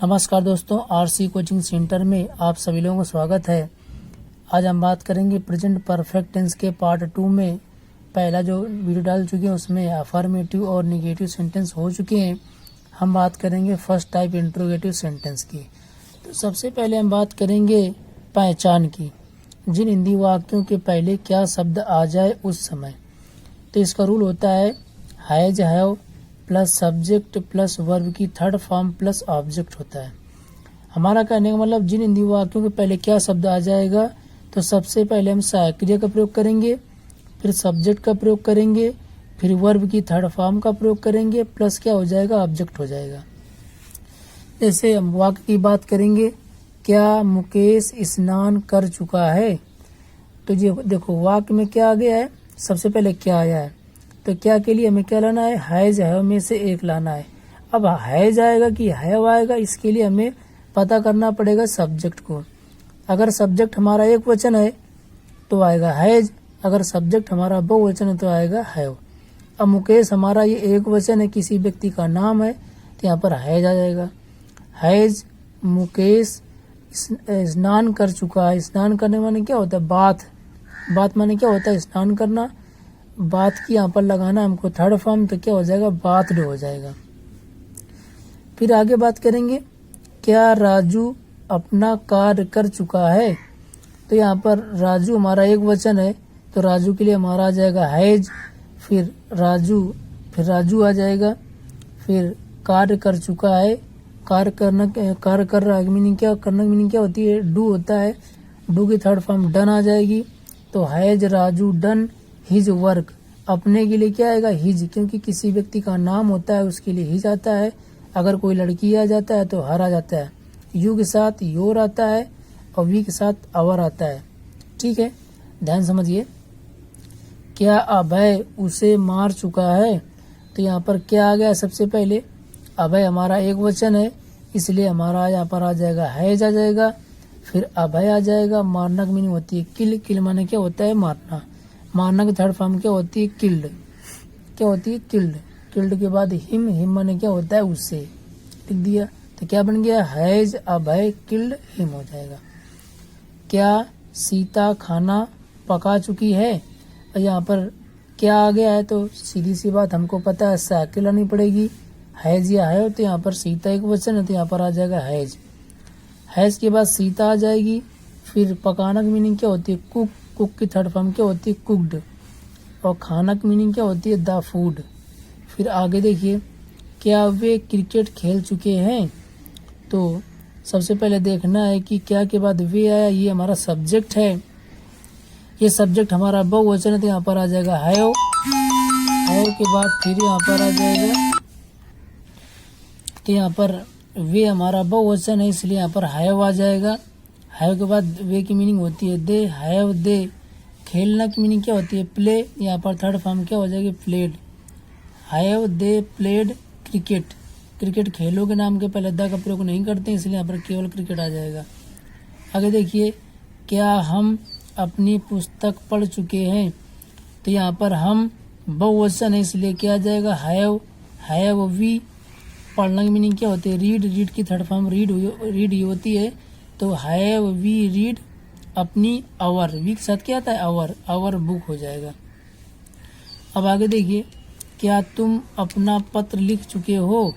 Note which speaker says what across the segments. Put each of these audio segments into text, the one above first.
Speaker 1: नमस्कार दोस्तों, RC coaching centre में आप सभी लोगों का स्वागत है। आज हम बात करेंगे प्रेजेंट परफेक्ट टेंस के पार्ट 2 में। पहला जो वीडियो डाल चुके हैं उसमें अफर्मेटिव और निगेटिव सेंटेंस हो चुके हैं। हम बात करेंगे फर्स्ट टाइप इंट्रोगेटिव सेंटेंस की। तो सबसे पहले हम बात करेंगे पहचान की, जिन हिंदी वाक्यों के पहले क्या शब्द आ जाए उस समय। तो इसका रूल होता है has have plus subject plus verb की थर्ड फॉर्म प्लस ऑब्जेक्ट होता है। हमारा कहने का मतलब जिन हिंदी वाक्यों के पहले क्या शब्द आ जाएगा, तो सबसे पहले हम सहायक क्रिया का प्रयोग करेंगे, फिर सब्जेक्ट का प्रयोग करेंगे, फिर वर्ब की थर्ड फॉर्म का प्रयोग करेंगे, प्लस क्या हो जाएगा, ऑब्जेक्ट हो जाएगा। जैसे हम वाक्य की बात करेंगे, क्या मुकेश स्नान कर चुका है। तो ये देखो वाक्य में क्या आ गया है, सबसे पहले क्या आया है। तो क्या के लिए हमें क्या लाना है, हैज हैव में से एक लाना है। अब हैज आएगा कि हैव आएगा, इसके लिए हमें पता करना पड़ेगा सब्जेक्ट को। अगर सब्जेक्ट हमारा एक वचन है तो आएगा हैज, अगर सब्जेक्ट हमारा बहुवचन है तो आएगा हैव। अब मुकेश हमारा ये एक वचन है, किसी व्यक्ति का नाम है, तो यहाँ पर हैज आ जाएगा। हैज मुकेश स्नान कर चुका है। स्नान करने माने क्या होता है, बात माने क्या होता है, स्नान करना। बात की यहाँ पर लगाना हमको थर्ड फॉर्म, तो क्या हो जाएगा, बाथड हो जाएगा। फिर आगे बात करेंगे, क्या राजू अपना कार्य कर चुका है। तो यहाँ पर राजू हमारा एक वचन है, तो राजू के लिए हमारा आ जाएगा हैज, फिर राजू आ जाएगा, फिर कार्य कर चुका है। कार्य कर रहा है मीनिंग क्या, करने की मीनिंग क्या होती है, डू होता है। डू की थर्ड फॉर्म डन आ जाएगी, तो has Raju done his work. अपने के लिए क्या आएगा, हिज, क्योंकि किसी व्यक्ति का नाम होता है उसके लिए हिज आता है। अगर कोई लड़की आ जाता है तो हर आ जाता है। यू के साथ योर आता है और वी के साथ अवर आता है। ठीक है, ध्यान समझिए। क्या अभय उसे मार चुका है। तो यहाँ पर क्या आ गया, सबसे पहले अभय हमारा एक वचन है, इसलिए हमारा यहाँ पर आ जाएगा हैज आ जाएगा, फिर अभय आ जाएगा। मारना की मीनिंग होती है किल माने क्या होता है, मारना। मारना की थर्ड फॉर्म क्या होती है, किल्ड। क्या होती है, किल्ड। किल्ड के बाद हिम माने क्या होता है, उससे। लिख दिया, तो क्या बन गया, हैज अभय किल्ड हिम हो जाएगा। क्या सीता खाना पका चुकी है। और यहाँ पर क्या आ गया है, तो सीधी सी बात हमको पता है साइकिल लानी पड़ेगी। हैज या है, तो यहाँ पर सीता एक वचन है, तो यहाँ पर आ जाएगा हैज। हैज के बाद सीता आ जाएगी। फिर पकाना की मीनिंग क्या होती है, कुक की थर्ड फॉर्म क्या होती है, कुक्ड। और खाना की मीनिंग क्या होती है, द फूड। फिर आगे देखिए, क्या वे क्रिकेट खेल चुके हैं। तो सबसे पहले देखना है कि क्या के बाद वे आया, ये हमारा सब्जेक्ट है। ये सब्जेक्ट हमारा बहुवचन है, तो यहाँ पर आ जाएगा हैव। हैव के बाद फिर यहाँ पर आ जाएगा, तो यहाँ पर वे हमारा बहुवचन है, इसलिए यहाँ पर हैव आ जाएगा। हैव के बाद वे की मीनिंग होती है दे, हैव दे। खेलना की मीनिंग क्या होती है, प्ले। यहाँ पर थर्ड फॉर्म क्या हो जाएगी, played. Have they played cricket. Cricket खेलों के नाम के पहले द का प्रयोग नहीं करते, इसलिए यहाँ पर केवल क्रिकेट आ जाएगा। आगे देखिए, क्या हम अपनी पुस्तक पढ़ चुके हैं। तो यहाँ पर हम बहुवचन है, इसलिए क्या आ जाएगा, हैव वी। पढ़ना की मीनिंग क्या होती है, रीड की थर्ड फॉर्म रीड ही होती है, तो हैव वी रीड अपनी आवर। वी के साथ क्या आता है, आवर बुक हो जाएगा। अब आगे देखिए, क्या तुम अपना पत्र लिख चुके हो।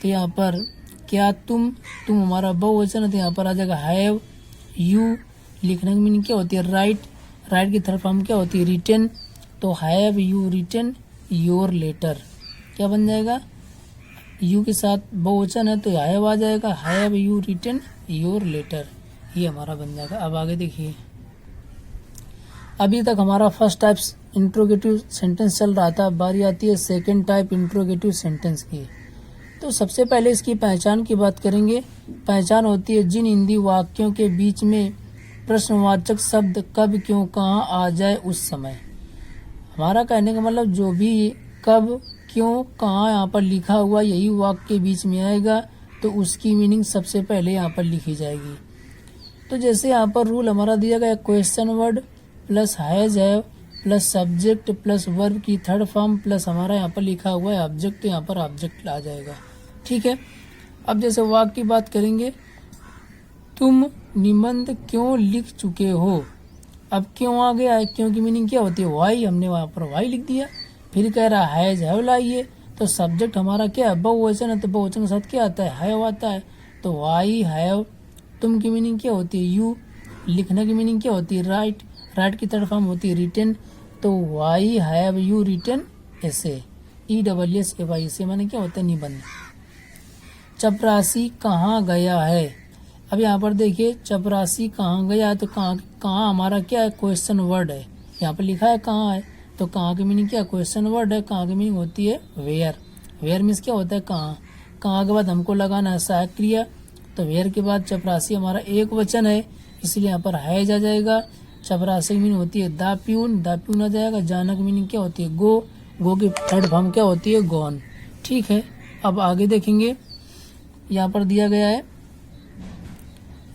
Speaker 1: तो यहाँ पर क्या तुम हमारा बहुवचन है, तो यहाँ पर आ जाएगा हैव यू। लिखने की मीनिंग क्या होती है, राइट की थर्ड फॉर्म क्या होती है, रिटन। तो have you written your letter. क्या बन जाएगा, यू के साथ बहुवचन है तो हैव आ जाएगा, have you written your letter. ये हमारा बन जाएगा। अब आगे देखिए, अभी तक हमारा फर्स्ट टाइप इंट्रोगेटिव सेंटेंस चल रहा था, बारी आती है सेकंड टाइप इंट्रोगेटिव सेंटेंस की। तो सबसे पहले इसकी पहचान की बात करेंगे। पहचान होती है जिन हिंदी वाक्यों के बीच में प्रश्नवाचक शब्द कब क्यों कहाँ आ जाए उस समय। हमारा कहने का मतलब जो भी कब क्यों कहाँ यहाँ पर लिखा हुआ यही वाक्य के बीच में आएगा, तो उसकी मीनिंग सबसे पहले यहाँ पर लिखी जाएगी। तो जैसे यहाँ पर रूल हमारा दिया गया, question word plus has have plus subject plus verb की थर्ड फॉर्म प्लस हमारा यहाँ पर लिखा हुआ है ऑब्जेक्ट, यहाँ पर ऑब्जेक्ट आ जाएगा। ठीक है, अब जैसे वाक्य की बात करेंगे, तुम निबंध क्यों लिख चुके हो। अब क्यों आ गया है, क्यों की मीनिंग क्या होती है, वाई, हमने वहां पर वाई लिख दिया। फिर कह रहा है हैज, हैव लाइए, तो सब्जेक्ट हमारा क्या है, बहुवचन है, तो बहुवचन के साथ क्या आता है, हैव आता है, तो वाई हैव। तुम की मीनिंग क्या होती है, यू। लिखने की मीनिंग क्या होती है, राइट। राइट की थर्ड फॉर्म होती है रिटन, तो वाई हैव यू रिटन ऐसे, ESSAY, इसे माने क्या होता है, निबंध। चपरासी कहाँ गया है। अब यहाँ पर देखिए चपरासी कहाँ गया है, तो कहाँ हमारा क्या है, क्वेश्चन वर्ड है। यहाँ पर लिखा है कहाँ है, तो कहाँ की मीनिंग क्या है, क्वेश्चन वर्ड है। कहाँ की मीनिंग होती है वेयर। वेयर मीन्स क्या होता है, कहाँ। कहाँ के बाद हमको लगाना है सहायक क्रिया, तो वेयर के बाद चपरासी हमारा एक वचन है, इसलिए यहाँ पर हैज आ जाएगा। चपरासी की मीनिंग होती है द प्यून, द प्यून आ जाएगा। जाना की मीनिंग क्या होती है, गो। गो की थर्ड फॉर्म क्या होती है, गॉन। ठीक है, अब आगे देखेंगे, यहाँ पर दिया गया है,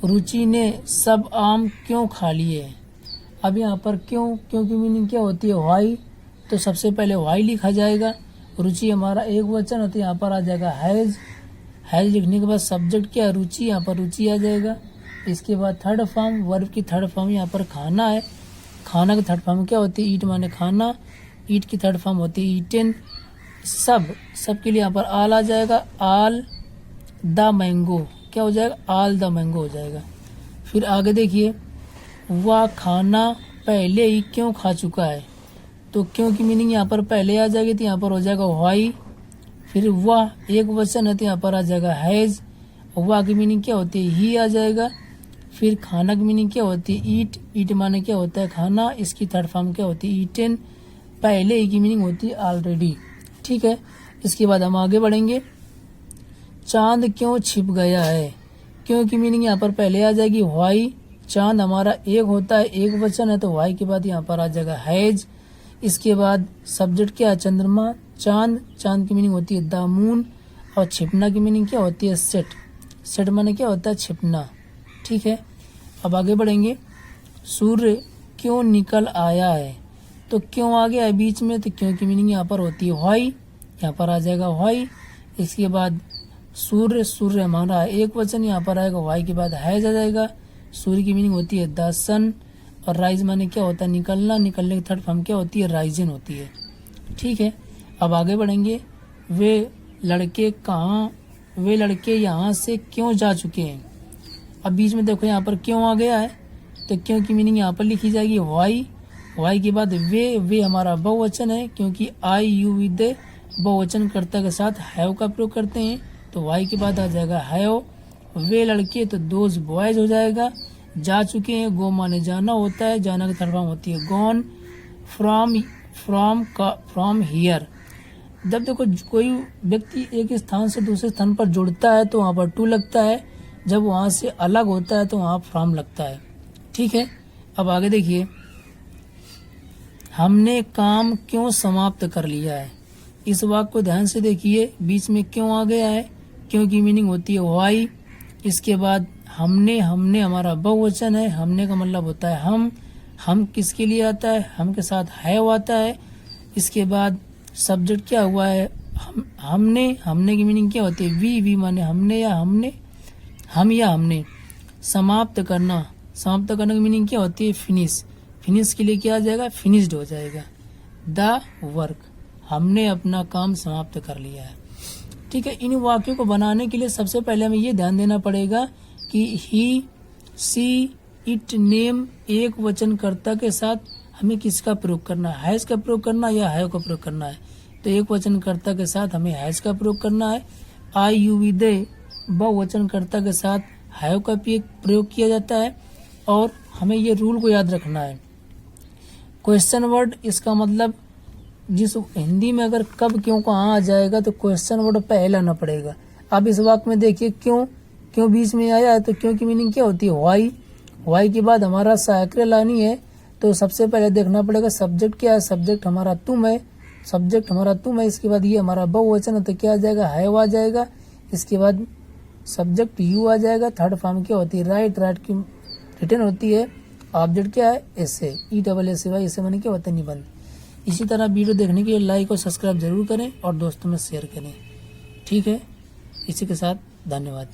Speaker 1: रुचि ने सब आम क्यों खा लिए। अब यहाँ पर क्यों की मीनिंग क्या होती है, व्हाई, तो सबसे पहले व्हाई लिखा जाएगा। रुचि हमारा एक वचन है, तो यहाँ पर आ जाएगा हैज। हैज लिखने के बाद सब्जेक्ट क्या है, रुचि, यहाँ पर रुचि आ जाएगा। इसके बाद थर्ड फॉर्म, वर्ब की थर्ड फॉर्म यहाँ पर खाना है। खाना की थर्ड फॉर्म क्या होती है, ईट माने खाना। ईट की थर्ड फॉर्म होती है ईटेन। सब के लिए यहाँ पर आल आ जाएगा, आल द मैंगो, क्या हो जाएगा, आल द मैंगो हो जाएगा। फिर आगे देखिए, वह खाना पहले ही क्यों खा चुका है, तो क्यों की मीनिंग यहाँ पर पहले आ जाएगी, तो यहाँ पर हो जाएगा व्हाई। फिर वह एक वचन है, तो यहाँ पर आ जाएगा हैज। वह की मीनिंग क्या होती है, ही आ जाएगा। फिर खाना की मीनिंग क्या होती है, ईट। ईट माने क्या होता है, खाना। इसकी थर्ड फॉर्म क्या होती है, ईटेन। पहले ही की मीनिंग होती है ऑलरेडी। ठीक है, इसके बाद हम आगे बढ़ेंगे, चांद क्यों छिप गया है। क्यों की मीनिंग यहाँ पर पहले आ जाएगी व्हाई। चांद हमारा एक होता है, एक वचन है, तो व्हाई के बाद यहाँ पर आ जाएगा हैज। इसके बाद सब्जेक्ट क्या है, चंद्रमा। चांद, चांद की मीनिंग होती है द मून। और छिपना की मीनिंग क्या होती है, सेट। सेट माने क्या होता है, छिपना। ठीक है, अब आगे बढ़ेंगे, सूर्य क्यों निकल आया है, तो क्यों आ गया है बीच में, तो क्यों की मीनिंग यहाँ पर होती है व्हाई, यहाँ पर आ जाएगा व्हाई। इसके बाद सूर्य, सूर्य हमारा एक वचन, यहाँ पर आएगा व्हाई के बाद हैज आ जाएगा। सूर्य की मीनिंग होती है द सन। और राइज माने क्या होता है, निकलना। निकलने की थर्ड फॉर्म क्या होती है, राइजन होती है। ठीक है, अब आगे बढ़ेंगे, वे लड़के यहाँ से क्यों जा चुके हैं। अब बीच में देखो यहाँ पर क्यों आ गया है, तो क्यों की मीनिंग यहाँ पर लिखी जाएगी व्हाई। व्हाई के बाद वे हमारा बहुवचन है, क्योंकि आई यू विद बहुवचन कर्ता के साथ हैव का प्रयोग करते हैं, तो वाई के बाद आ जाएगा हैव। वे लड़के, तो दोज बॉयज हो जाएगा। जा चुके हैं, गो माने जाना होता है, जाना की थर्ड फॉर्म होती है गॉन। फ्रॉम हियर, जब देखो कोई व्यक्ति एक स्थान से दूसरे स्थान पर जुड़ता है तो वहाँ पर टू लगता है, जब वहाँ से अलग होता है तो वहाँ फ्रॉम लगता है। ठीक है, अब आगे देखिए, हमने काम क्यों समाप्त कर लिया है। इस वाक्य को ध्यान से देखिए, बीच में क्यों आ गया है, क्यों की मीनिंग होती है व्हाई। इसके बाद हमने हमारा बहुवचन है, हमने का मतलब होता है हम किसके लिए आता है, हम के साथ हैव आता है। इसके बाद सब्जेक्ट क्या हुआ है, हमने की मीनिंग क्या होती है, वी माने हमने या हमने। समाप्त करना की मीनिंग क्या होती है, फिनिश के लिए क्या आ जाएगा, फिनिश्ड हो जाएगा। द वर्क, हमने अपना काम समाप्त कर लिया है। ठीक है, इन वाक्यों को बनाने के लिए सबसे पहले हमें ये ध्यान देना पड़ेगा कि ही, सी, इट, नेम एक वचन कर्ता के साथ हमें किसका प्रयोग करना है, हैज का प्रयोग करना है या हैव का प्रयोग करना है। तो एक वचन कर्ता के साथ हमें हैज का प्रयोग करना है। आई यू वी दे बहुवचन कर्ता के साथ हैव का प्रयोग किया जाता है। और हमें ये रूल को याद रखना है, क्वेश्चन वर्ड, इसका मतलब जिस हिंदी में अगर कब क्यों कहाँ आ जाएगा तो क्वेश्चन वर्ड पहले आना पड़ेगा। अब इस वाक्य में देखिए क्यों बीच में आया है, तो क्यों की मीनिंग क्या होती है, व्हाई के बाद हमारा सहायक लानी है, तो सबसे पहले देखना पड़ेगा सब्जेक्ट क्या है। सब्जेक्ट हमारा तुम है, इसके बाद ये हमारा बहुवचन है, तो क्या आ जाएगा, हैव आ जाएगा। इसके बाद सब्जेक्ट यू आ जाएगा। थर्ड फॉर्म क्या होती है, राइट की रिटर्न होती है। ऑब्जेक्ट क्या है, एसे, ESSAY, इसे माने क्या होता है, निबंध। इसी तरह वीडियो देखने के लिए लाइक और सब्सक्राइब जरूर करें और दोस्तों में शेयर करें। ठीक है, इसी के साथ धन्यवाद।